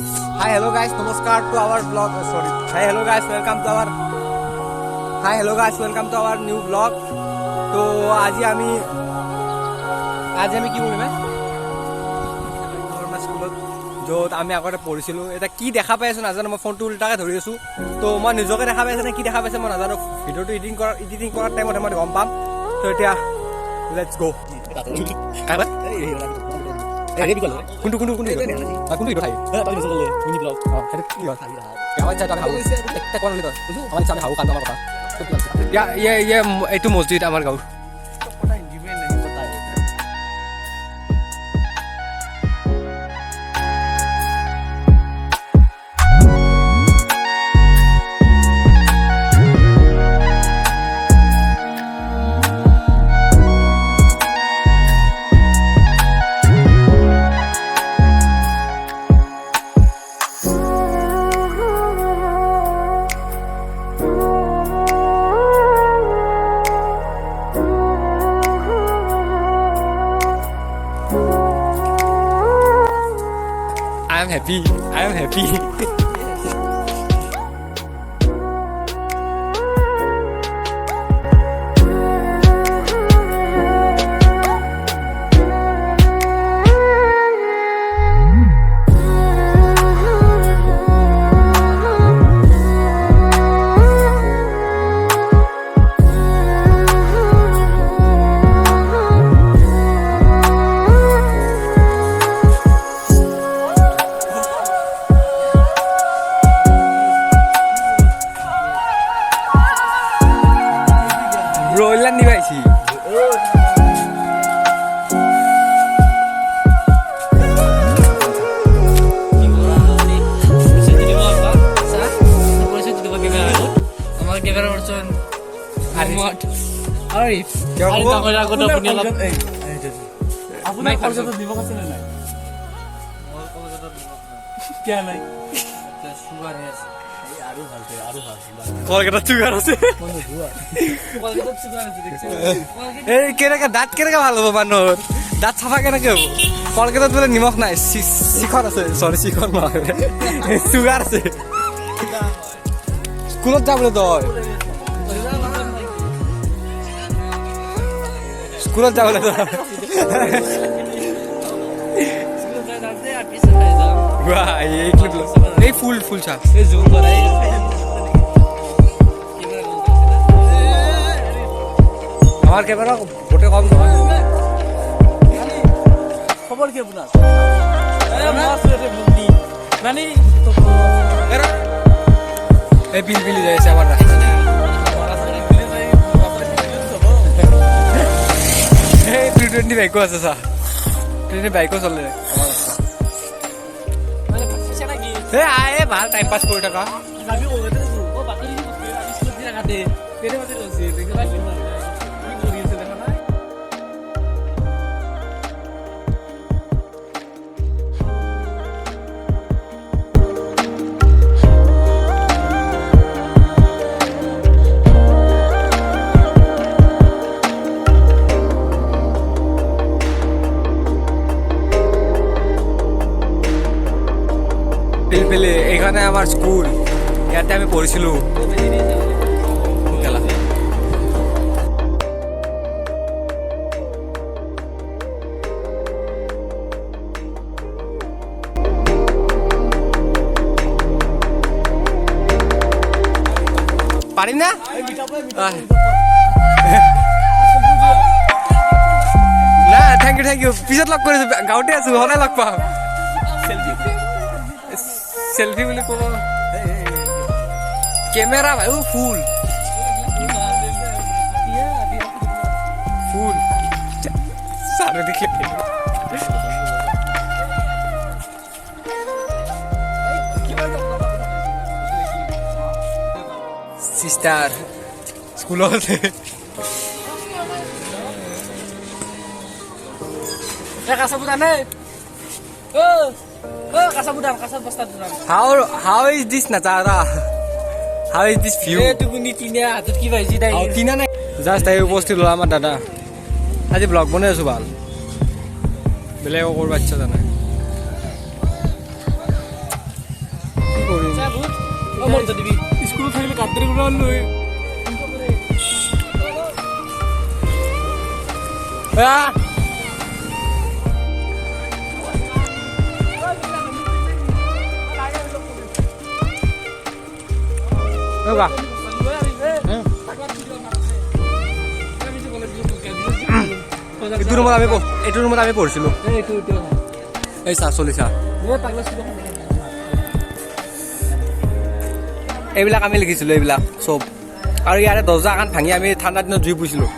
Hi, hello guys, namaskar to our vlog. Sorry. Hi, hello guys, welcome to our. Hi, hello guys, welcome to our new vlog. তো আজি আমি কি কৰিম স্কুলত য'ত আমি আগতে পঢ়িছিলোঁ। এতিয়া কি দেখা পাই আছোঁ নাজানো, মই ফোনটো উল্টাকৈ ধৰি আছোঁ। তো মই নিজকে দেখা পাইছে নে কি দেখা পাইছে মই নাজানো। ভিডিঅ'টো এডিটিং কৰাৰ টাইমত মই গম পাম। তো এতিয়া লেটছ গ'। কোনটো ঠাই এইটো মছজিদ আমাৰ গাঁৱৰ। I am happy. Roland ni baik sih. Arif, aku udah punya lap. Aku naik kalau jatuh di bawah sana naik. क्या नहीं? सुगर है। কলকাতা সুগার আছে। এই কেনেকে দাঁত কেনেকে ভাল হ'ব মানুহৰ? দাঁত চাফা কেনেকে হ'ব? কলকাতাত বোলে নিমখ নাই, শিখৰ আছে। চৰি শিখৰ নহয়, চুগাৰ আছে। স্কুলত যাবলৈ তই স্কুলত যাবলৈ এই ফুল চা আমার ক্যামেরা গোটে কম নহয়। খবর কি আপনার? এই পিলপিলি যাইছে আমার রাস্তা। এই 320 বাইকও আছে চা, 320 বাইকও চলে আমার রাস্তা। আয়ে ভাল টাইম পাস কৰি থকা। এখানে আমাৰ স্কুল, ইয়াতে আমি পড়েছিলাম। পাৰিম না না, থ্যাংক ইউ পিছত লগ কৰিছো, গাঁৱতে আছো, সদায় লগ পাম। সেলফি বুলি কব কেমেরা ভাই ফুল সারে দেখে সিস্টার স্কুলত How is this Natara? How is this view? Just I posted আমার দাদা আজি ব্লগ বনাই আছো ভাল বেলেগ করবার ইচ্ছা জানা স্কুলত থাকিলে গাদ্দাৰি কৰিব লৈ এইটো ৰুমত আমি পঢ়িছিলোঁ এই চা চলিছা এইবিলাক আমি লিখিছিলোঁ এইবিলাক চব আৰু ইয়াৰে দৰ্জা এখন ভাঙি আমি ঠাণ্ডা দিনত জুই পুৰিছিলোঁ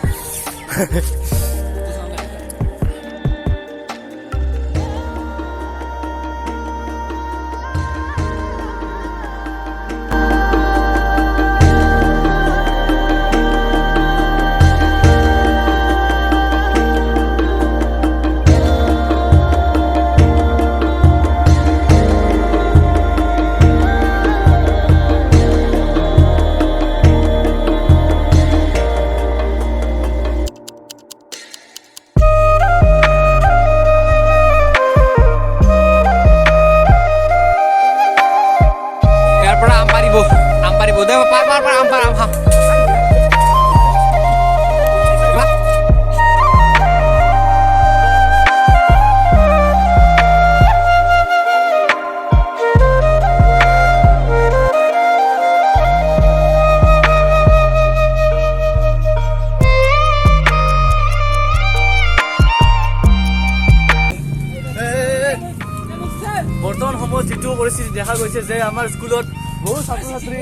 বৰ্তমান সময়ত যিটো পৰিস্থিতি দেখা গৈছে যে আমাৰ স্কুলত বহু ছাত্ৰ ছাত্ৰী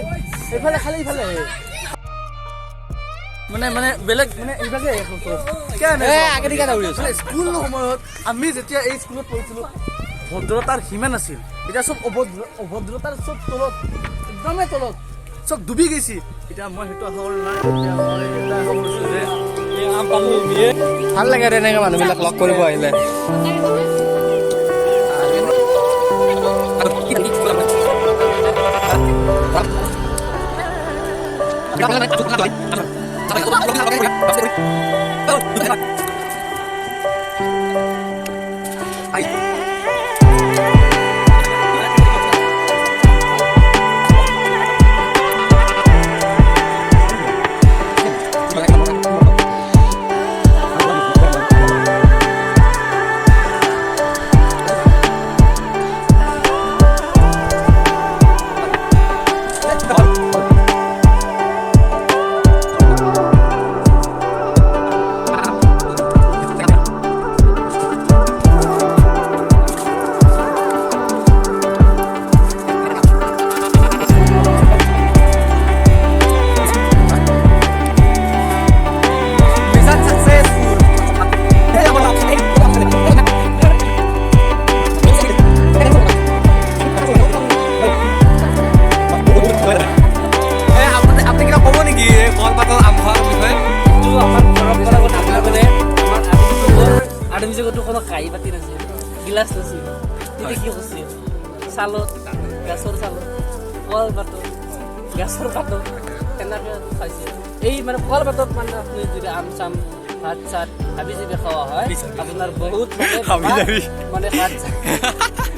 এইফালে খালি ইফালে মানে বেলেগ মানে এইভাগে স্কুল সময়ত আমি যেতিয়া এই স্কুলত পঢ়িছিলোঁ ভদ্ৰতাৰ সীমা নাছিল এতিয়া চব অভদ্ৰতাৰ চব তলত একদমেই তলত চব ডুবি গৈছে এতিয়া মই সেইটো আশা কৰা নাই ভাল লাগে তেনেকৈ মানুহবিলাক লগ কৰিব আহিলে গিলাচ নাছিল তেতিয়া কি কৰিছিল চালত গাছৰ চালত কল পাতত গাছৰ পাতত তেনেকৈ খাইছিল এই মানে কল পাতত মানে আপুনি যদি আম চাম ভাত চাত হাবি জাবি খোৱা হয় আপোনাৰ বহুত মানে ভাত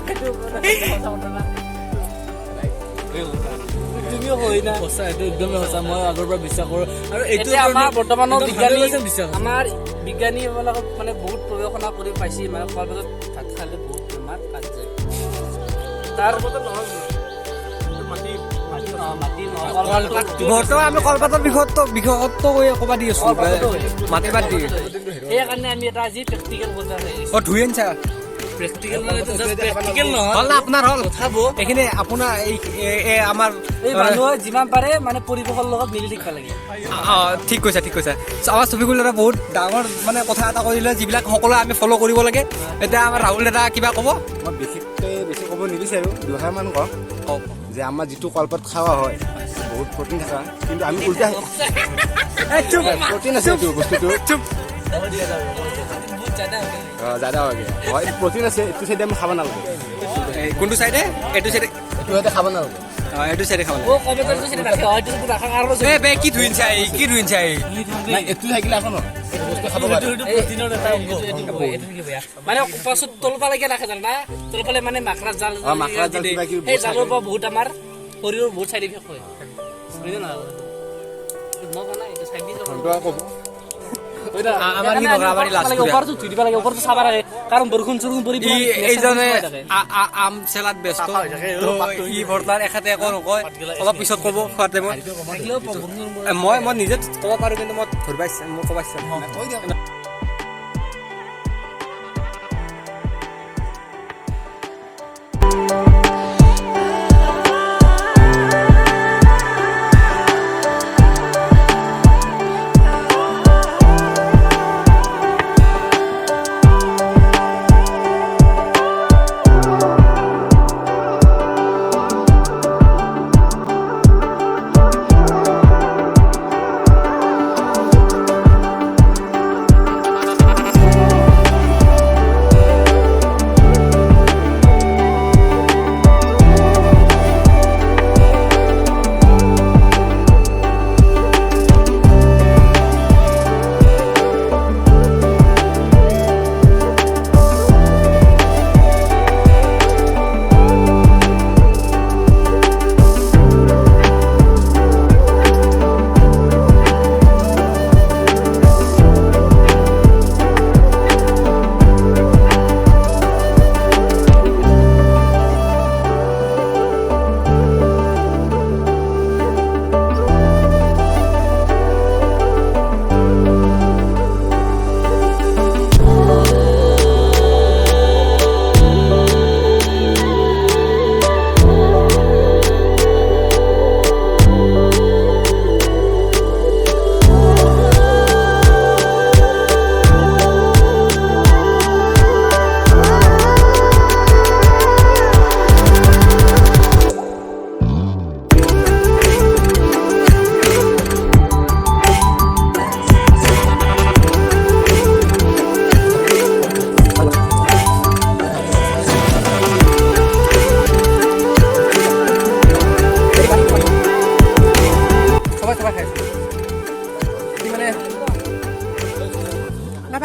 এইটো তুমিও হয় না সঁচা এইটো একদমেই সঁচা মই আগৰ পৰা বিশ্বাস কৰোঁ আৰু এইটো আমাৰ বৰ্তমানৰ বিজ্ঞানীবিলাকক মানে বহুত গৱেষণা কৰি পাইছে মানে কলপাতত ভাত খালে বহুত বেমাৰ কাট যায় তাৰ ওপৰতো নহয় বৰ্তমান আমি কলপাতৰ বিশেষত্ব কৈ ক'ব দি আছোঁ মাটি বাদ দি সেইকাৰণে আমি এটা আজি প্ৰেক্টিকেল বজাৰ ধুই আনিছা প্ৰেক্টিকেল মানে প্ৰেক্টিকেল নহয় হ'ল না আপোনাৰ হ'ল খাব এইখিনি আপোনাৰ এই আমাৰ এই মানুহে যিমান পাৰে মানে পৰিৱেশৰ লগত মিলি থাকিব লাগে ঠিক কৈছা আমাৰ ছবিকুল দাদা বহুত ডাঙৰ মানে কথা এটা কৈ দিলে যিবিলাক সকলোৱে আমি ফ'ল' কৰিব লাগে এতিয়া আমাৰ ৰাহুল দাদা কিবা ক'ব মই বেছি ক'ব নিবিচাৰোঁ দুষাৰমান কওক যে আমাৰ যিটো কলপাত খোৱা হয় বহুত প্ৰটিন থকা কিন্তু আমি উল্টা প্ৰটিন আছে এইটো বস্তুটো জাদা হয় প্ৰটিন আছে এইটো চাইডে আমি খাব নালাগে কোনটো চাইডে এইটো চাইডে খাব নালাগে এইটো চাইডে খাব নালাগে কি ধুইন চাই এইটো থাকিলে আকৌ ন বস্তু খাব পাৰে মানে পাছত তলফালেকে ৰাখে জানা তলফালে মানে মাকৰা জাল সেই জালৰ পৰা বহুত আমাৰ শৰীৰৰ বহুত চাইড ইফেক্ট হয় বুজিলে না মই কোৱা নাই এটা চাইড দি যাব আমাৰ কি নকৰা আমাৰ লাষ্ট ওপৰটো ধুই দিব লাগে ওপৰটো চাব লাগে কাৰণ বৰষুণ চৰষুণ পৰি এইজনে আম চেলাত ব্যস্ত তো ই বৰ্তাৰ এখাতে একো নকয় অলপ পিছত ক'ব খোৱা টাইমত মই নিজে ক'ব পাৰোঁ কিন্তু মই ধৰিব ইচ্ছা মই ক'ব ইচ্ছা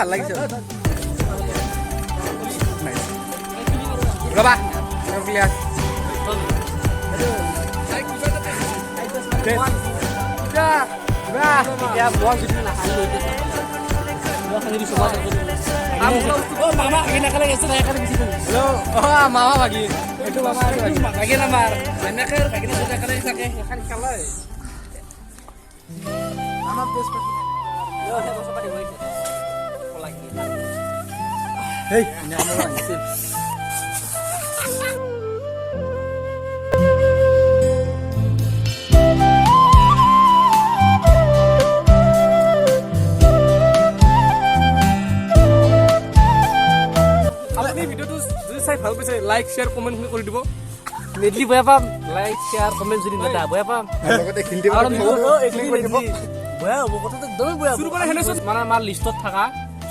ভাল লাগিছে ৰবা ক্লিয়াৰ মামা ভাগি এইটো মামা ভাগি নামাৰ এনেকে ভাগি থাকে এখন খেলাই আমাৰ best Hey, ini anu langsung. আপুনি ভিডিঅ'টো যদি চাই ভাল পাইছে লাইক শ্বেয়াৰ কমেণ্ট কৰি দিব নেডলি বয়া পাম লাইক শ্বেয়াৰ কমেণ্ট যদি নেদা বয়া পাম লগতে খিন্তি আৰু বয়া হ'ব কথাটো একদমেই বয়া শুৰু কৰা হেনেচোন মানে আমাৰ লিষ্টত থকা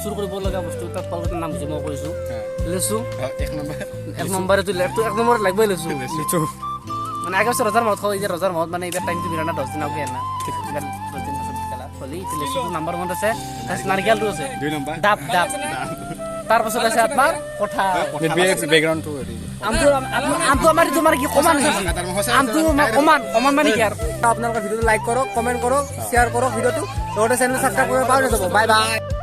শুৰু কৰিব লগা বস্তু তাত পালকৰ নাম যে মই কৈছো লেছো এক নম্বৰে তো লেপটো এক নম্বৰে লাগবই লেছো মানে আগে ৰজাৰ মাহত হয় যে ৰজাৰ মাহত মানে এইবাৰ টাইমটো বিৰানা 10 দিন আগে না ঠিক আছে 10 দিন পাছত খেলা হলি লেছো নম্বৰ 1 আছে তাত নাৰিকেলটো আছে 2 নম্বৰ ডাব তাৰ পাছত আছে আপোনাৰ কথা বেকগ্ৰাউণ্ডটো আমটো আমাৰ তোমাৰ কি কমান হৈছে আমটো কমান মানে কি আৰু আপোনালোকে ভিডিঅ'টো লাইক কৰক কমেণ্ট কৰক শ্বেয়াৰ কৰক ভিডিঅ'টো লগতে চেনেল সাবস্ক্ৰাইব কৰিব পাহৰি নাযাব বাই বাই